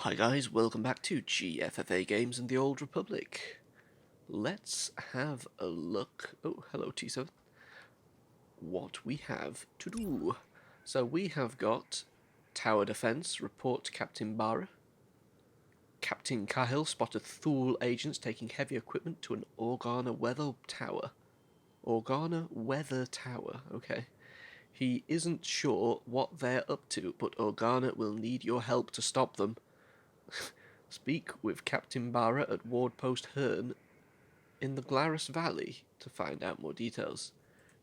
Hi guys, welcome back to GFFA Games in the Old Republic. Let's have a look. Oh, hello T7. What we have to do. So we have got Tower Defense, report to Captain Barra. Captain Cahill spotted Thule agents taking heavy equipment to an Organa weather tower. Organa weather tower, okay. He isn't sure what they're up to, but Organa will need your help to stop them. Speak with Captain Barra at Ward Post Hearn in the Glarus Valley to find out more details.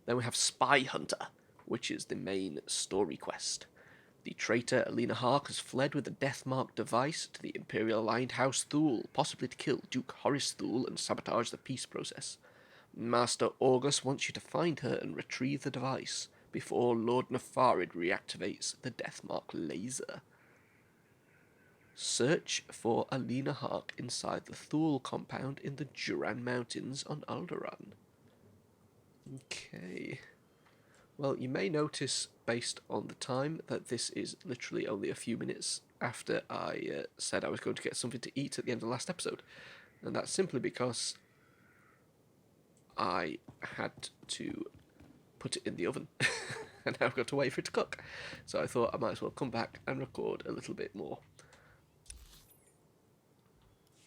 Then we have Spy Hunter, which is the main story quest. The traitor Alina Hark has fled with the Deathmark device to the Imperial Aligned House Thule, possibly to kill Duke Horace Thule and sabotage the peace process. Master August wants you to find her and retrieve the device before Lord Nefarid reactivates the Deathmark laser. Search for Alina Hark inside the Thule compound in the Duran Mountains on Alderaan. Okay. Well, you may notice, based on the time, that this is literally only a few minutes after I said I was going to get something to eat at the end of the last episode. And that's simply because I had to put it in the oven. And now I've got to wait for it to cook. So I thought I might as well come back and record a little bit more.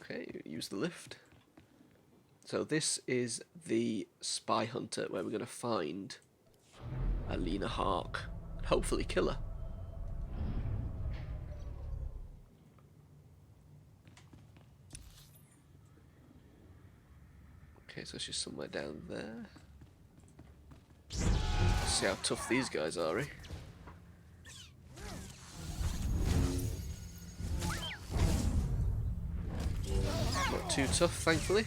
Okay, use the lift. So this is the Spy Hunter, where we're going to find Alina Hark and hopefully kill her. Okay, so she's somewhere down there. Let's see how tough these guys are, eh? Not too tough, thankfully.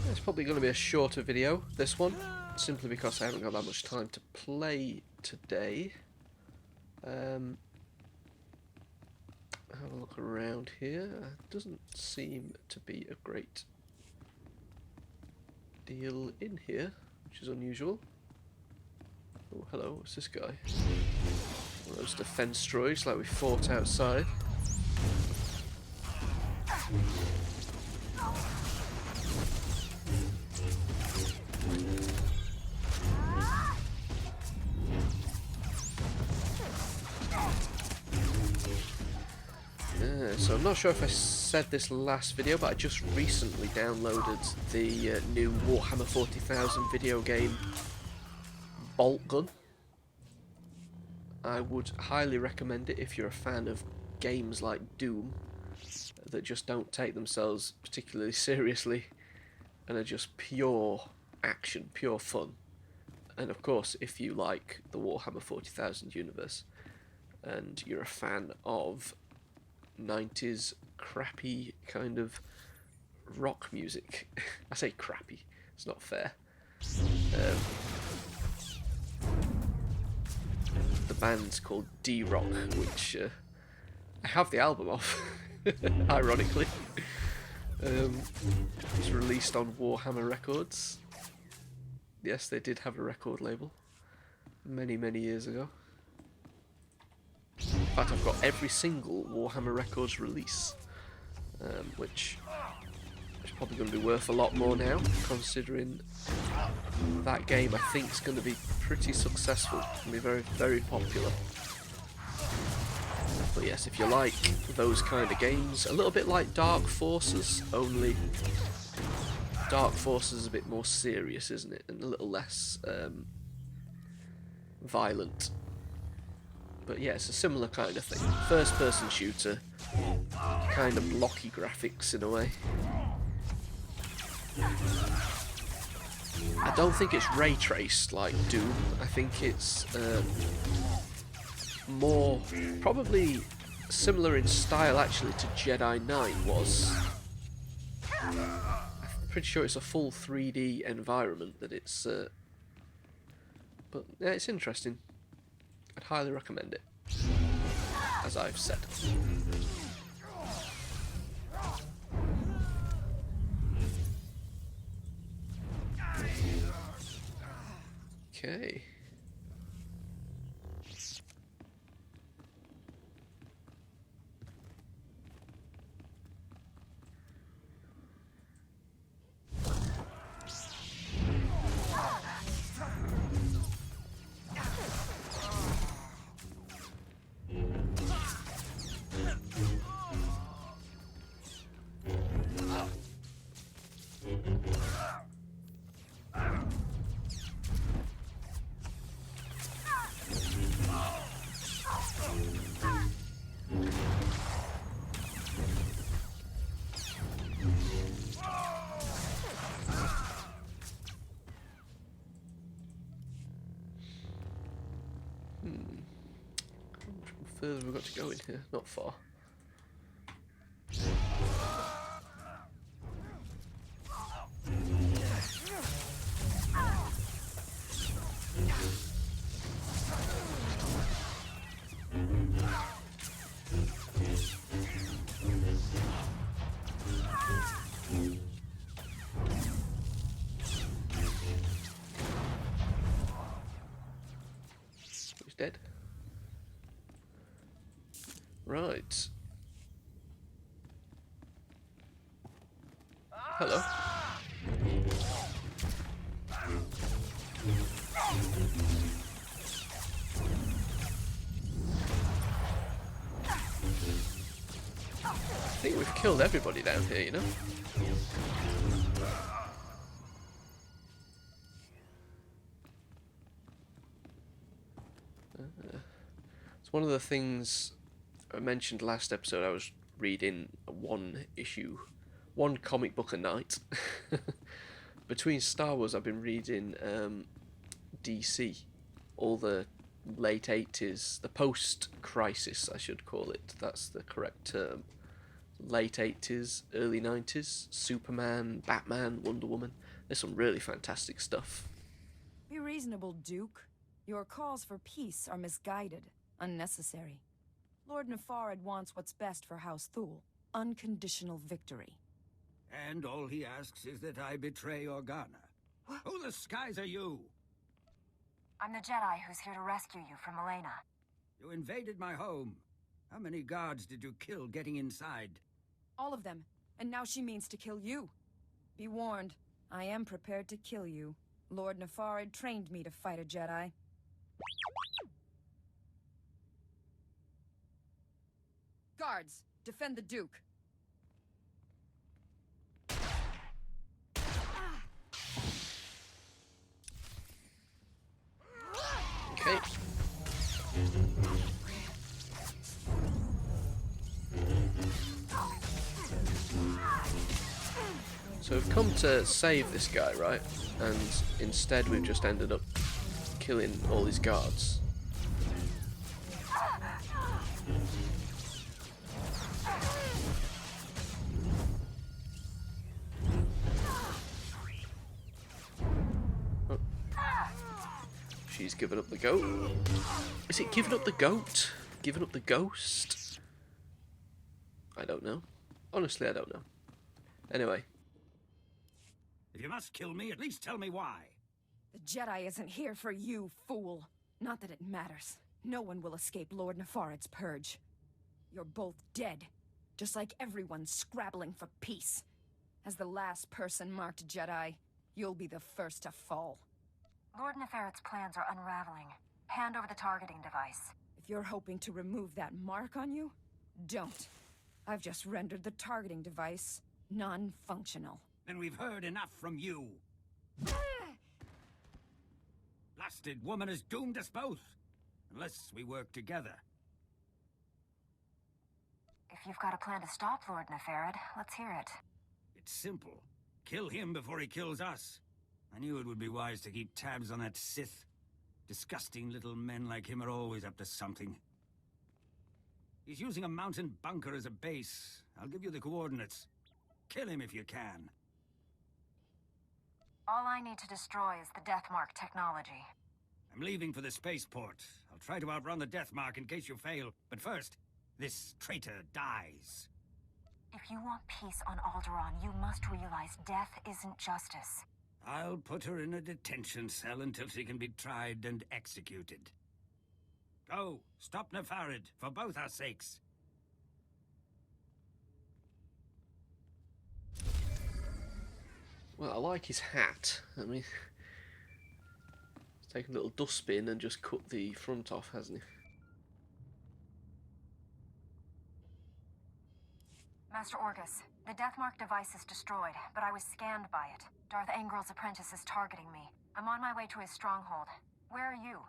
It's probably going to be a shorter video, this one, simply because I haven't got that much time to play today. Have a look around here. It doesn't seem to be a great deal in here, which is unusual. Oh, hello, what's this guy? One of those defense droids like we fought outside. So I'm not sure if I said this last video, but I just recently downloaded the new Warhammer 40,000 video game Bolt Gun. I would highly recommend it if you're a fan of games like Doom that just don't take themselves particularly seriously and are just pure action, pure fun. And of course, if you like the Warhammer 40,000 universe and you're a fan of 90s crappy kind of rock music. I say crappy, it's not fair. The band's called D-Rock, which I have the album of, ironically. It was released on Warhammer Records. Yes, they did have a record label many, many years ago. In fact, I've got every single Warhammer Records release, which is probably going to be worth a lot more now, considering that game I think is going to be pretty successful and be very, very popular. But yes, if you like those kind of games, a little bit like Dark Forces, only Dark Forces is a bit more serious, isn't it, and a little less violent. But yeah, it's a similar kind of thing. First-person shooter, kind of blocky graphics in a way. I don't think it's ray-traced like Doom. I think it's more, probably similar in style actually to Jedi Knight was. I'm pretty sure it's a full 3D environment that it's... but yeah, it's interesting. I'd highly recommend it, as I've said. Okay. How much further have we got to go in here? Not far. He's dead. Right. Hello. I think we've killed everybody down here, you know? It's one of the things I mentioned last episode. I was reading one comic book a night. Between Star Wars, I've been reading DC, all the late 80s, the post-crisis, I should call it. That's the correct term. Late 80s, early 90s, Superman, Batman, Wonder Woman. There's some really fantastic stuff. Be reasonable, Duke. Your calls for peace are misguided, unnecessary. Lord Nefarid wants what's best for House Thule. Unconditional victory. And all he asks is that I betray Organa. Who the skies are you? I'm the Jedi who's here to rescue you from Elena. You invaded my home. How many guards did you kill getting inside? All of them. And now she means to kill you. Be warned, I am prepared to kill you. Lord Nefarid trained me to fight a Jedi. Guards, defend the Duke. Okay. So we've come to save this guy, right? And instead we've just ended up killing all his guards. Oh. She's given up the goat. Is it giving up the goat? Giving up the ghost? I don't know. Honestly, I don't know. Anyway. If you must kill me, at least tell me why. The Jedi isn't here for you, fool. Not that it matters. No one will escape Lord Nefarid's purge. You're both dead, just like everyone scrabbling for peace. As the last person marked Jedi, you'll be the first to fall. Lord Nefarid's plans are unraveling. Hand over the targeting device. If you're hoping to remove that mark on you, don't. I've just rendered the targeting device non-functional. Then we've heard enough from you. Blasted woman has doomed us both. Unless we work together. If you've got a plan to stop Lord Nefarid, let's hear it. It's simple. Kill him before he kills us. I knew it would be wise to keep tabs on that Sith. Disgusting little men like him are always up to something. He's using a mountain bunker as a base. I'll give you the coordinates. Kill him if you can. All I need to destroy is the Deathmark technology. I'm leaving for the spaceport. I'll try to outrun the Deathmark in case you fail. But first, this traitor dies. If you want peace on Alderaan, you must realize death isn't justice. I'll put her in a detention cell until she can be tried and executed. Go, stop Nefarid, for both our sakes. Well, I like his hat. I mean, he's taken a little dustbin and just cut the front off, hasn't he? Master Orgus, the Deathmark device is destroyed, but I was scanned by it. Darth Angrel's apprentice is targeting me. I'm on my way to his stronghold. Where are you?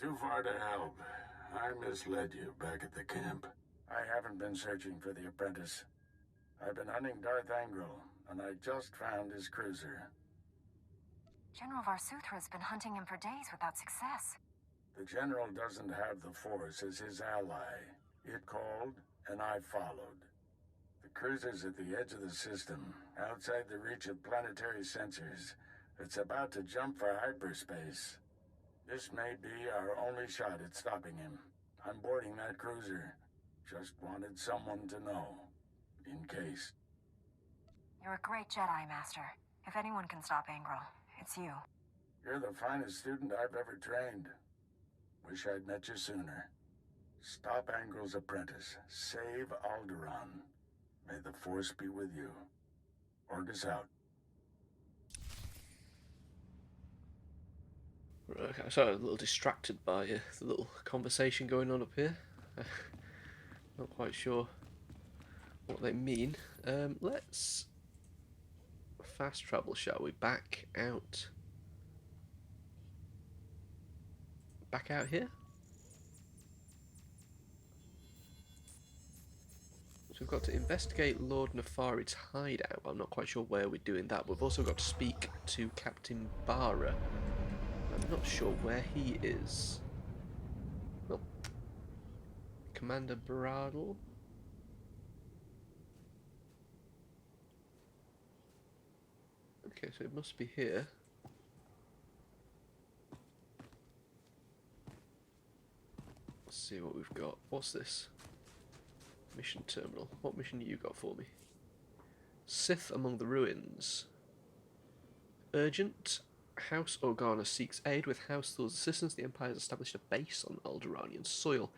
Too far to help. I misled you back at the camp. I haven't been searching for the apprentice. I've been hunting Darth Angrel, and I just found his cruiser. General Varsuthra's been hunting him for days without success. The General doesn't have the Force as his ally. It called, and I followed. The cruiser's at the edge of the system, outside the reach of planetary sensors. It's about to jump for hyperspace. This may be our only shot at stopping him. I'm boarding that cruiser. Just wanted someone to know. In case. You're a great Jedi, Master. If anyone can stop Angrel, it's you. You're the finest student I've ever trained. Wish I'd met you sooner. Stop Angrel's apprentice. Save Alderaan. May the Force be with you. Orgus out. Okay, sorry, I'm a little distracted by the little conversation going on up here. Not quite sure what they mean. Let's fast travel, shall we? Back out here. So we've got to investigate Lord Nefarid's hideout. I'm not quite sure where we're doing that. We've also got to speak to Captain Bara. I'm not sure where he is. Well, Commander Bradle. Okay, so it must be here. Let's see what we've got. What's this? Mission terminal. What mission you got for me? Sith among the ruins. Urgent. House Organa seeks aid. With House Thor's assistance, the Empire has established a base on Alderaanian soil.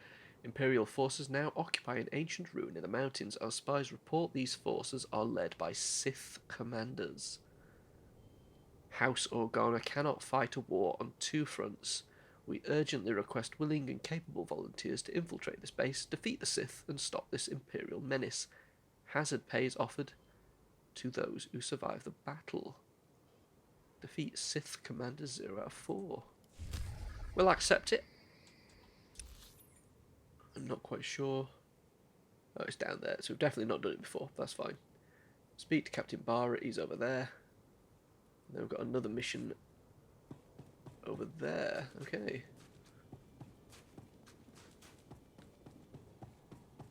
Imperial forces now occupy an ancient ruin in the mountains. Our spies report these forces are led by Sith commanders. House Organa cannot fight a war on two fronts. We urgently request willing and capable volunteers to infiltrate this base, defeat the Sith, and stop this Imperial menace. Hazard pay is offered to those who survive the battle. Defeat Sith Commander 0 out of 4. We'll accept it. I'm not quite sure. Oh, it's down there, so we've definitely not done it before. That's fine. Speak to Captain Bara, he's over there. And then we've got another mission over there. Okay.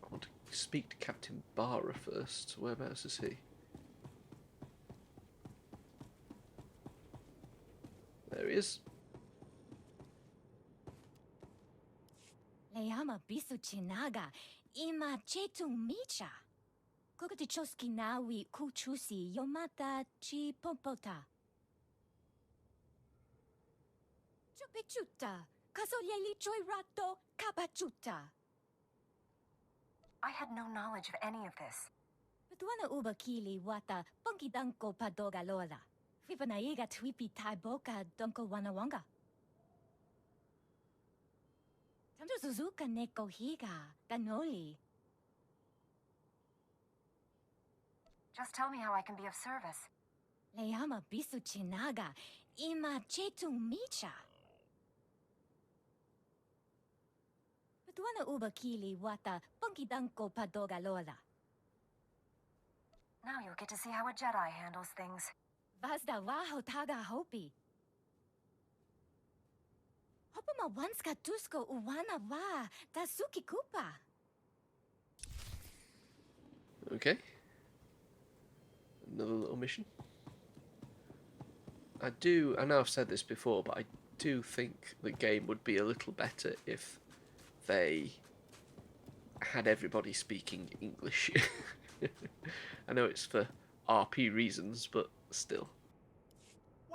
I want to speak to Captain Bara first. Whereabouts is he? There he is. Leama bisuchinaga ima chetu micha. Kukutichoski nawi kuchusi yomata chi pompota. Chupichuta, kasolyeli choi rato kapachuta. I had no knowledge of any of this. Betuana ubakili wata ponkidanko padoga lola. Vipanaiga twipi taiboka donko wanawanga. Tanto Suzuka neko higa, ganoli. Just tell me how I can be of service. Leama bisuchinaga ima chetu micha. Betuana ubakili wata ponkidanko padoga lola. Now you'll get to see how a Jedi handles things. Vazda waho taga hopi. Hopama wanska tusko uwana wa tasuki kupa. Okay. Another little mission. I know I've said this before, but I do think the game would be a little better if they had everybody speaking English. I know it's for RP reasons, but still.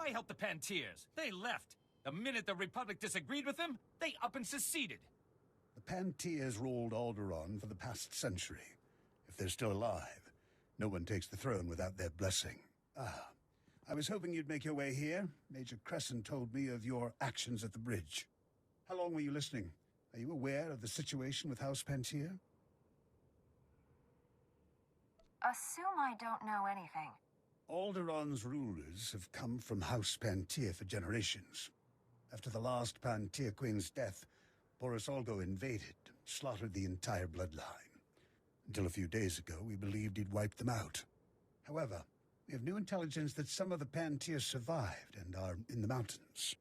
Why help the Pantiers? They left. The minute the Republic disagreed with them, they up and seceded. The Pantiers ruled Alderaan for the past century. If they're still alive, no one takes the throne without their blessing. Ah, I was hoping you'd make your way here. Major Crescent told me of your actions at the bridge. How long were you listening? Are you aware of the situation with House Pantier? Assume I don't know anything. Alderaan's rulers have come from House Pantier for generations. After the last Pantier Queen's death, Boris Olgo invaded, slaughtered the entire bloodline. Until a few days ago, we believed he'd wiped them out. However, we have new intelligence that some of the Pantier survived and are in the mountains.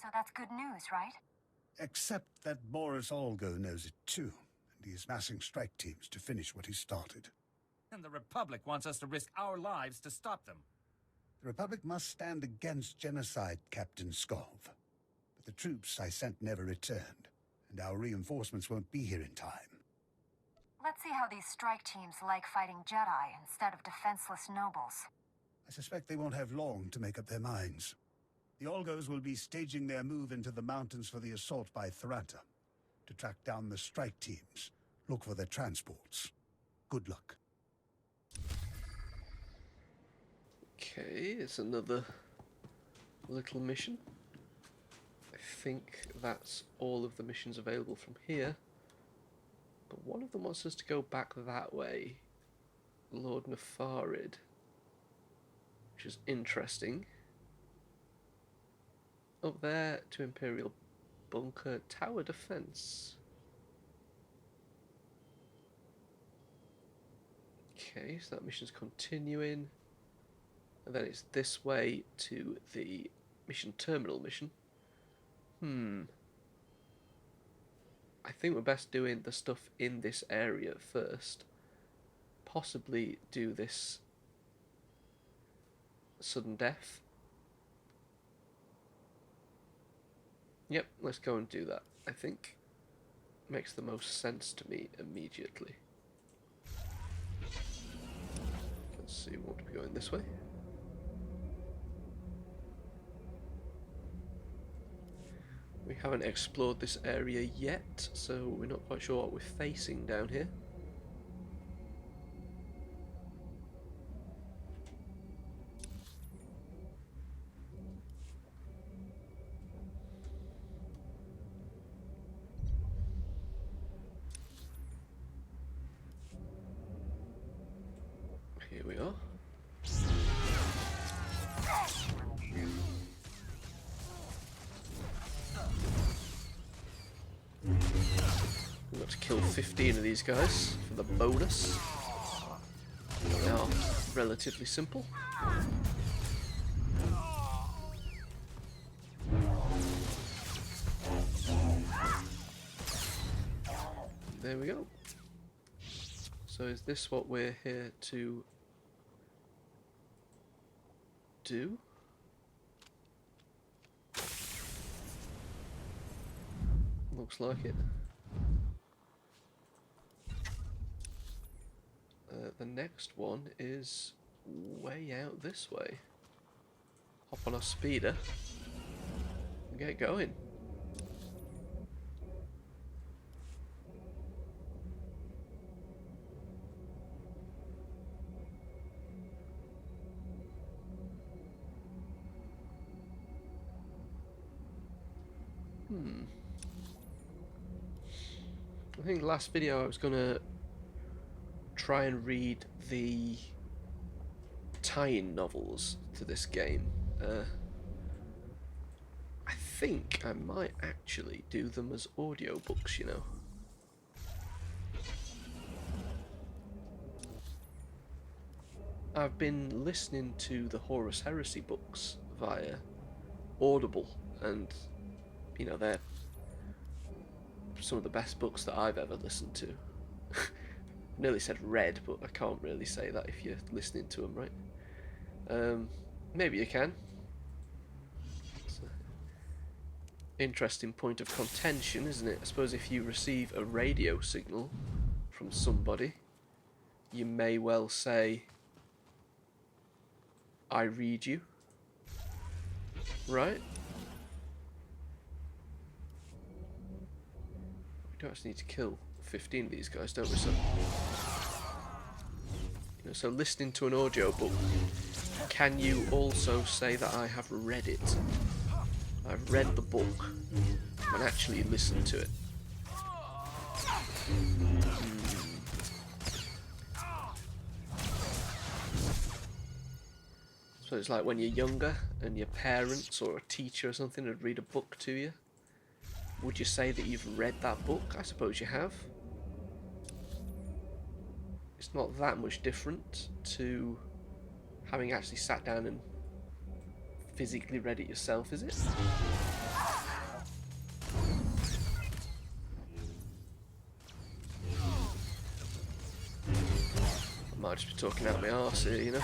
So that's good news, right? Except that Boris Olgo knows it too, and he is massing strike teams to finish what he started. And the Republic wants us to risk our lives to stop them. The Republic must stand against genocide, Captain Skov. But the troops I sent never returned, and our reinforcements won't be here in time. Let's see how these strike teams like fighting Jedi instead of defenseless nobles. I suspect they won't have long to make up their minds. The Olgos will be staging their move into the mountains for the assault by Tharata. To track down the strike teams, look for their transports. Good luck. Okay, it's another little mission. I think that's all of the missions available from here. But one of them wants us to go back that way. Lord Nefarid. Which is interesting. Up there to Imperial Bunker Tower Defense. Okay, so that mission's continuing. And then it's this way to the mission terminal mission. I think we're best doing the stuff in this area first. Possibly do this sudden death. Yep, let's go and do that. I think makes the most sense to me immediately. Let's see, what are we going this way? We haven't explored this area yet, so we're not quite sure what we're facing down here. Here we are. We've got to kill 15 of these guys for the bonus. They are relatively simple. There we go. So is this what we're here to do? Looks like it. The next one is way out this way. Hop on our speeder and get going. I think last video I was gonna try and read the tie-in novels to this game. I think I might actually do them as audiobooks, you know. I've been listening to the Horus Heresy books via Audible, and you know, they're some of the best books that I've ever listened to. I nearly said read, but I can't really say that if you're listening to them, right? Maybe you can. It's an interesting point of contention, isn't it? I suppose if you receive a radio signal from somebody, you may well say, I read you. Right? We don't actually need to kill 15 of these guys, don't we? So, so listening to an audio book, can you also say that I have read it? I've read the book and actually listened to it. So it's like when you're younger and your parents or a teacher or something would read a book to you. Would you say that you've read that book? I suppose you have. It's not that much different to having actually sat down and physically read it yourself, is it? I might just be talking out of my arse here, you know?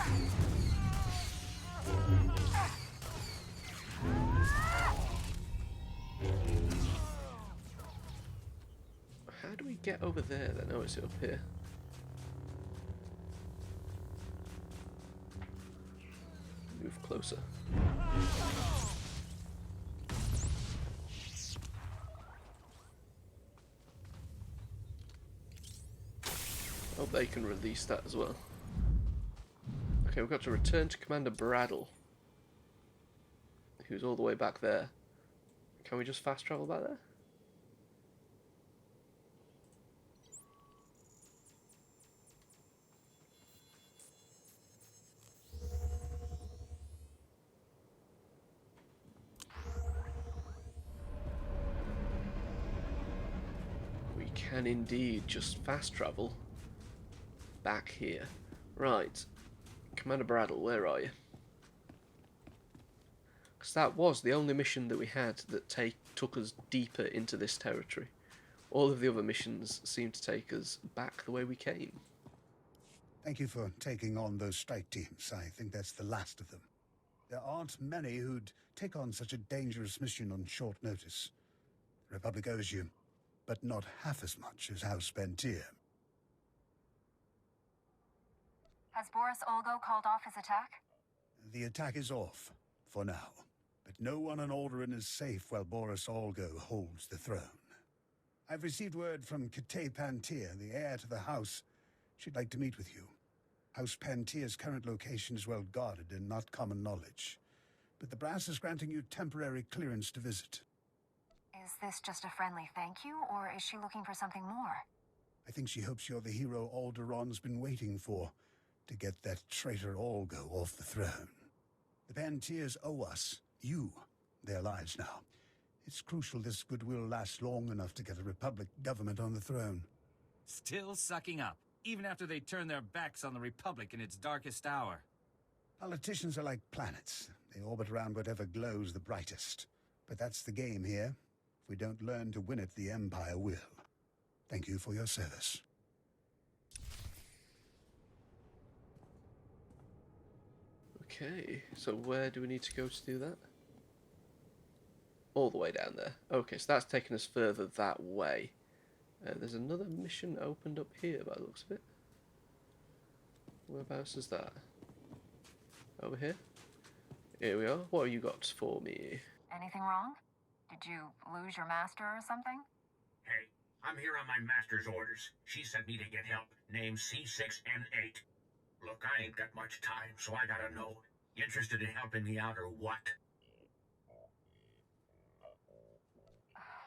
How do we get over there then? Oh, it's up here. Move closer. Oh, they can release that as well. Okay, we've got to return to Commander Braddle, who's all the way back there. Can we just fast travel back there? We can indeed just fast travel back here. Right, Commander Braddle, where are you? Because that was the only mission that we had that took us deeper into this territory. All of the other missions seem to take us back the way we came. Thank you for taking on those strike teams. I think that's the last of them. There aren't many who'd take on such a dangerous mission on short notice. The Republic owes you, but not half as much as House Pentir. Has Boris Olgo called off his attack? The attack is off, for now. But no one on Alderaan is safe while Boris Olgo holds the throne. I've received word from Kate Pantir, the heir to the house. She'd like to meet with you. House Pantir's current location is well guarded and not common knowledge. But the brass is granting you temporary clearance to visit. Is this just a friendly thank you, or is she looking for something more? I think she hopes you're the hero Alderaan's been waiting for, to get that traitor Olgo off the throne. The Pantirs owe us, you, their lives now. It's crucial this goodwill lasts long enough to get a Republic government on the throne. Still sucking up, even after they turn their backs on the Republic in its darkest hour. Politicians are like planets. They orbit around whatever glows the brightest. But that's the game here. If we don't learn to win it, the Empire will. Thank you for your service. Okay, so where do we need to go to do that? All the way down there. Okay, so that's taking us further that way. There's another mission opened up here by the looks of it. Whereabouts is that? Over here? Here we are. What have you got for me? Anything wrong? Did you lose your master or something? Hey, I'm here on my master's orders. She sent me to get help. Name C6N8. Look, I ain't got much time, so I gotta know. You interested in helping me out or what?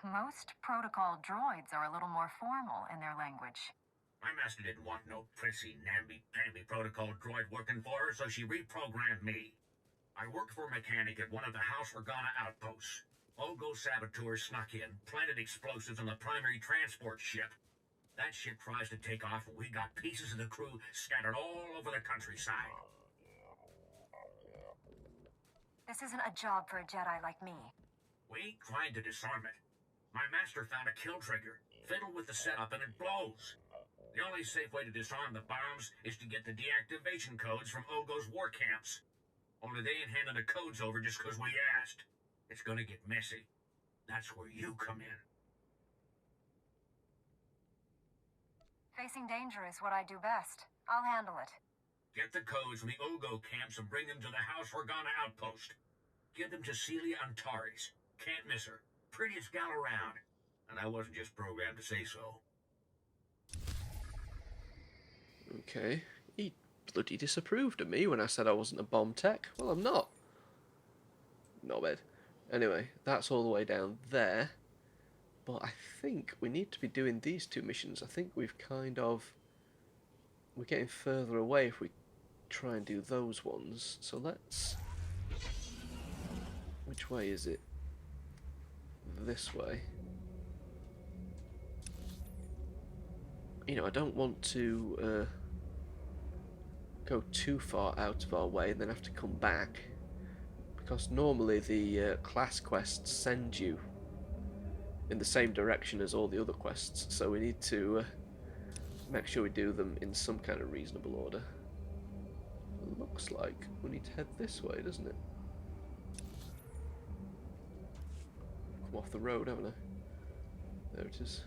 Most protocol droids are a little more formal in their language. My master didn't want no prissy, namby-pamby protocol droid working for her, so she reprogrammed me. I worked for a mechanic at one of the House Organa outposts. Olgo saboteurs snuck in, planted explosives on the primary transport ship. That ship tries to take off, and we got pieces of the crew scattered all over the countryside. This isn't a job for a Jedi like me. We ain't trying to disarm it. My master found a kill trigger, fiddled with the setup, and it blows. The only safe way to disarm the bombs is to get the deactivation codes from Olgo's war camps. Only they ain't handing the codes over just 'cause we asked. It's gonna get messy. That's where you come in. Facing danger is what I do best. I'll handle it. Get the codes from the Ogo camps and bring them to the House Organa outpost. Give them to Celia Antares. Can't miss her. Prettiest gal around. And I wasn't just programmed to say so. Okay. He bloody disapproved of me when I said I wasn't a bomb tech. Well, I'm not. Not bad. Anyway, that's all the way down there. But I think we need to be doing these two missions. I think we've kind of... We're getting further away if we try and do those ones. So let's... Which way is it? This way. You know, I don't want to go too far out of our way and then have to come back, because normally the class quests send you in the same direction as all the other quests, so we need to make sure we do them in some kind of reasonable order. It looks like we need to head this way, doesn't it? Come off the road, haven't I? There it is.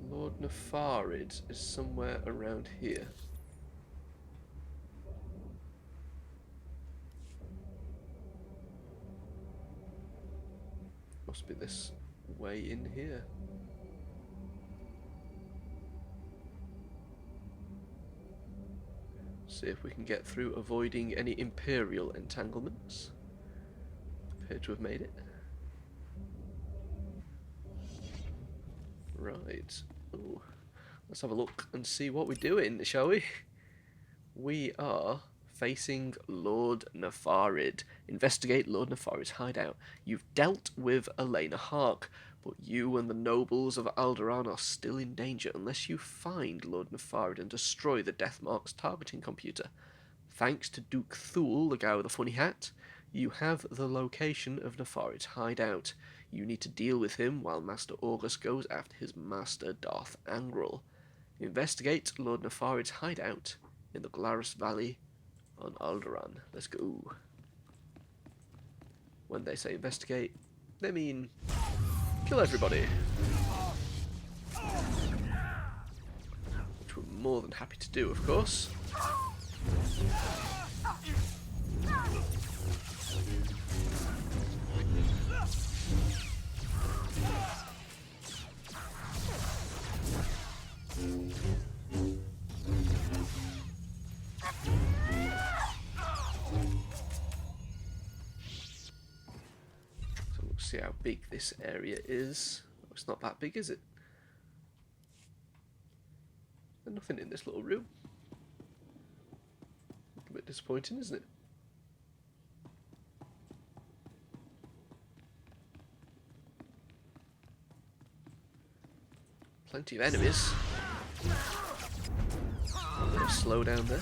Lord Nefarid is somewhere around here. Must be this way in here. See if we can get through avoiding any Imperial entanglements. Appear to have made it. Right. Ooh. Let's have a look and see what we're doing, shall we? We are facing Lord Nefarid. Investigate Lord Nefarid's hideout. You've dealt with Elena Hark, but you and the nobles of Alderaan are still in danger unless you find Lord Nefarid and destroy the Deathmark's targeting computer. Thanks to Duke Thule, the guy with the funny hat, you have the location of Nefarid's hideout. You need to deal with him while Master August goes after his master Darth Angral. Investigate Lord Nefarid's hideout in the Glarus Valley on Alderaan. Let's go. When they say investigate, they mean kill everybody. Which we're more than happy to do, of course. So we'll see how big this area is. Oh, it's not that big, is it? There's nothing in this little room. A bit disappointing, isn't it? Plenty of enemies. A bit of slow down there.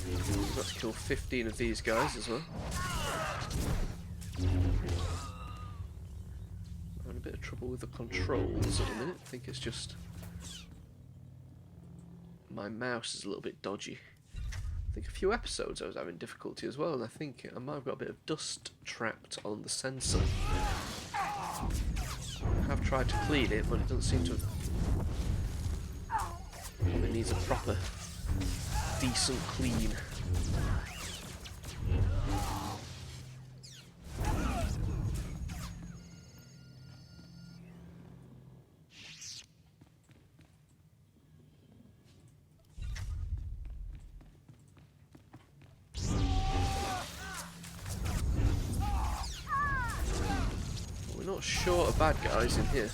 We've got to kill 15 of these guys as well. I'm having a bit of trouble with the controls at the minute. I think it's just my mouse is a little bit dodgy. I think a few episodes I was having difficulty as well, and I think I might have got a bit of dust trapped on the sensor. I have tried to clean it, but it doesn't seem to have... It needs a proper, decent clean. We're not short of bad guys in here.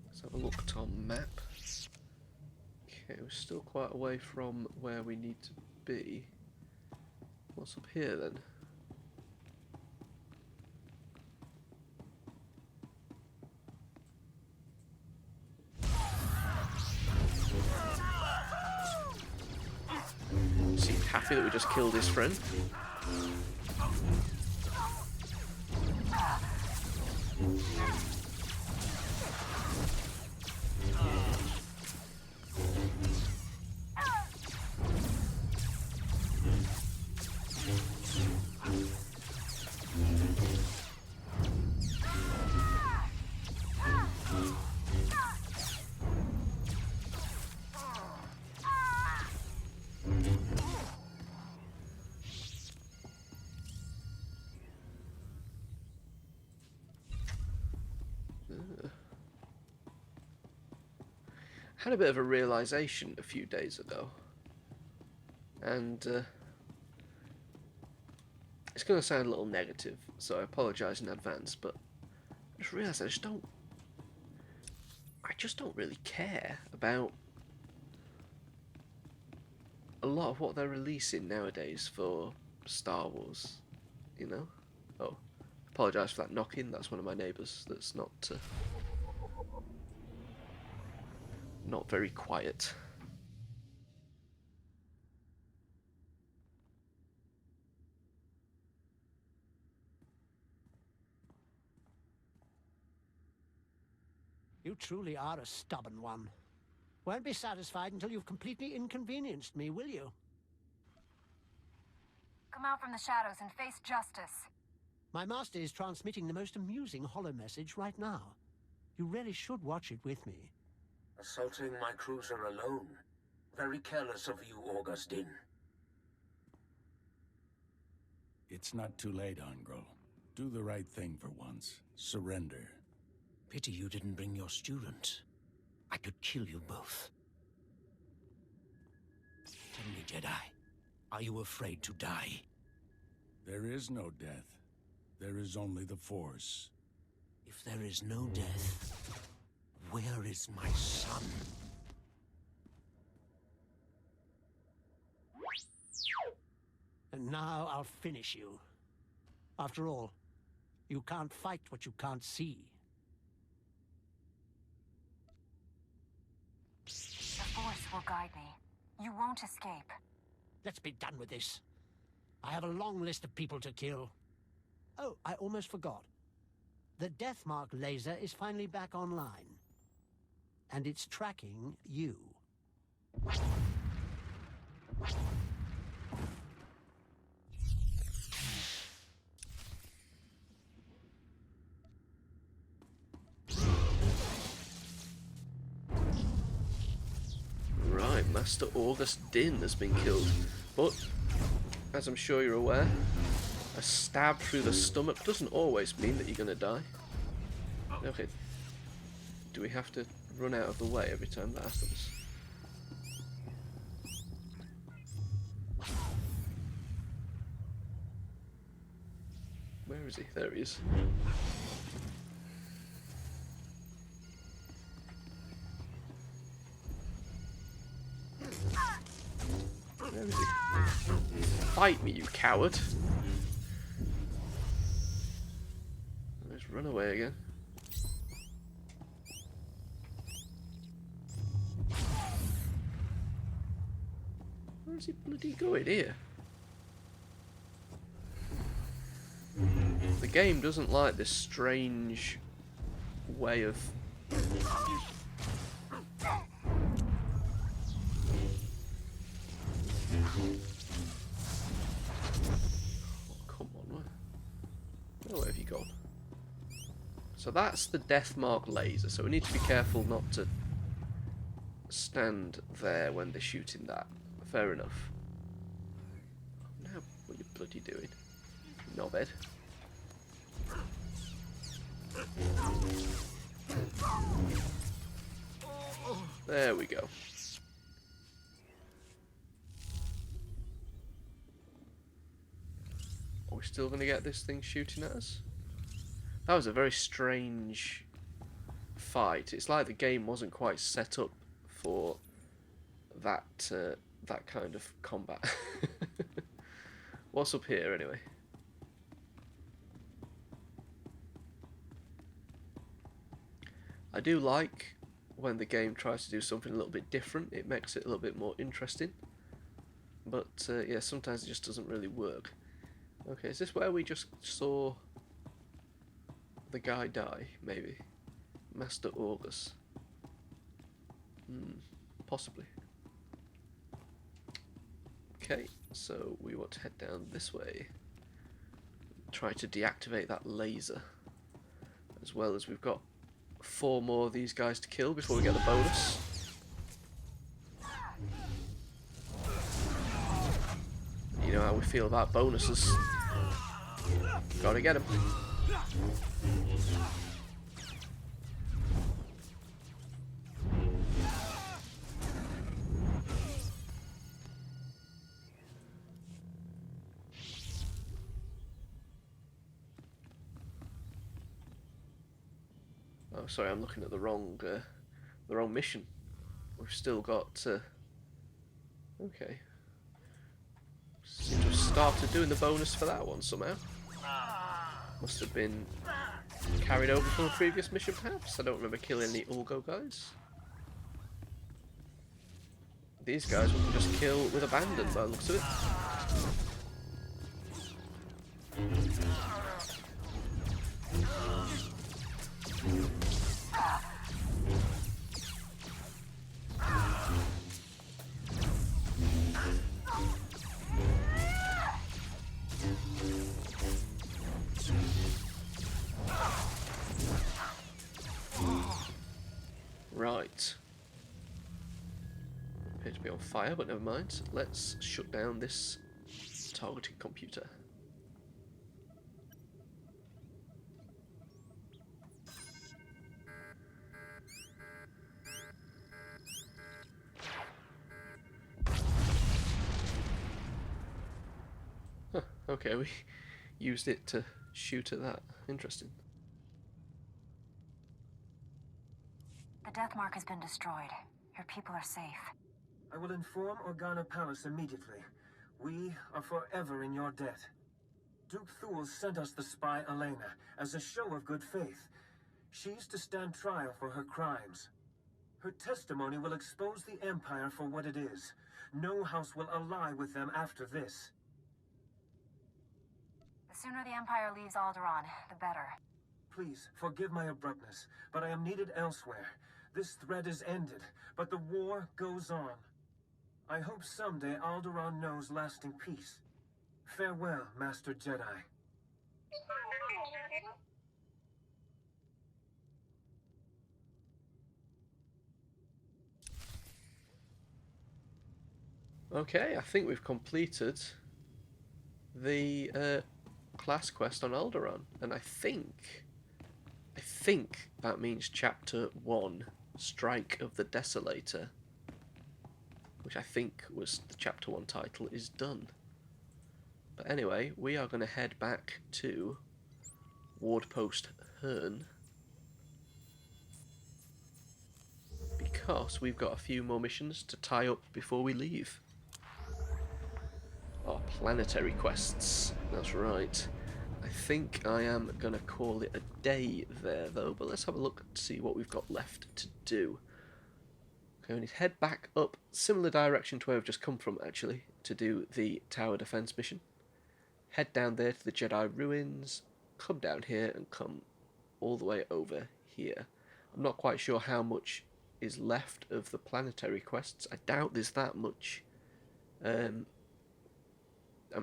Let's have a look at our map. Okay, we're still quite away from where we need to be. What's up here then? Seemed happy that we just killed his friend. Had a bit of a realization a few days ago, and it's going to sound a little negative, so I apologise in advance, but I just realised I just don't really care about a lot of what they're releasing nowadays for Star Wars, you know? Oh, apologise for that knocking, that's one of my neighbours that's not very quiet. You truly are a stubborn one. Won't be satisfied until you've completely inconvenienced me, will you? Come out from the shadows and face justice. My master is transmitting the most amusing holo message right now. You really should watch it with me. Assaulting my cruiser alone. Very careless of you, Augustine. It's not too late, Angro. Do the right thing for once. Surrender. Pity you didn't bring your student. I could kill you both. Tell me, Jedi, are you afraid to die? There is no death. There is only the Force. If there is no death, where is my son? And now I'll finish you. After all, you can't fight what you can't see. The Force will guide me. You won't escape. Let's be done with this. I have a long list of people to kill. Oh, I almost forgot. The Deathmark laser is finally back online. And it's tracking you. Right, Master Augustine has been killed. But, as I'm sure you're aware, a stab through the stomach doesn't always mean that you're going to die. Okay, do we have to run out of the way every time that happens? Where is he? There he is. Where is he? Fight me, you coward! Let's run away again. Where's he bloody going here? The game doesn't like this strange way of... Come on, where have you gone? So that's the Deathmark laser, so we need to be careful not to stand there when they're shooting that. Fair enough. Now, what are you bloody doing? Knobhead. There we go. Are we still going to get this thing shooting at us? That was a very strange fight. It's like the game wasn't quite set up for that that kind of combat. What's up here anyway? I do like when the game tries to do something a little bit different. It makes it a little bit more interesting. But yeah, sometimes it just doesn't really work. Okay, is this where we just saw the guy die? Maybe. Master August. Possibly. Okay, so we want to head down this way. Try to deactivate that laser. As well as we've got 4 more of these guys to kill before we get the bonus. You know how we feel about bonuses. Gotta get them. Oh, sorry, I'm looking at the wrong mission. We've still got. Okay. Seem to have started doing the bonus for that one somehow. Must have been carried over from a previous mission, perhaps. I don't remember killing any Ulgo guys. These guys we can just kill with abandon by the looks of it. Right. Appear to be on fire, but never mind. Let's shut down this targeting computer. Huh, okay, we used it to shoot at that. Interesting. The Death Mark has been destroyed. Your people are safe. I will inform Organa Palace immediately. We are forever in your debt. Duke Thule sent us the spy Elena as a show of good faith. She's to stand trial for her crimes. Her testimony will expose the Empire for what it is. No house will ally with them after this. The sooner the Empire leaves Alderaan, the better. Please, forgive my abruptness, but I am needed elsewhere. This threat is ended, but the war goes on. I hope someday Alderaan knows lasting peace. Farewell, Master Jedi. Okay, I think we've completed the class quest on Alderaan, and I think that means Chapter 1, Strike of the Desolator, which I think was the Chapter 1 title, is done. But anyway, we are going to head back to Ward Post Hearn, because we've got a few more missions to tie up before we leave. Our planetary quests, that's right. I think I am going to call it a day there though, but let's have a look to see what we've got left to do. Okay, we need to head back up, similar direction to where we've just come from actually, to do the tower defense mission. Head down there to the Jedi ruins, come down here and come all the way over here. I'm not quite sure how much is left of the planetary quests. I doubt there's that much. I'm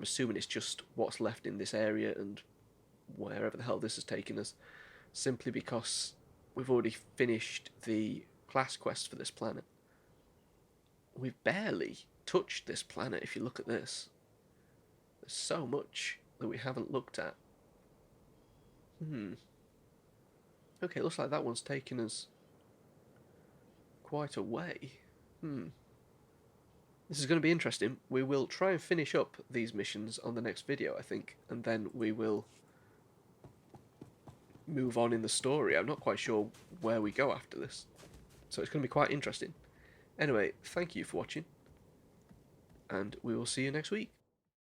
assuming it's just what's left in this area and wherever the hell this has taken us, simply because we've already finished the class quest for this planet. We've barely touched this planet if you look at this. There's so much that we haven't looked at. Okay, looks like that one's taken us quite a way. This is going to be interesting. We will try and finish up these missions on the next video, I think, and then we will move on in the story. I'm not quite sure where we go after this, so it's going to be quite interesting. Anyway, thank you for watching, and we will see you next week.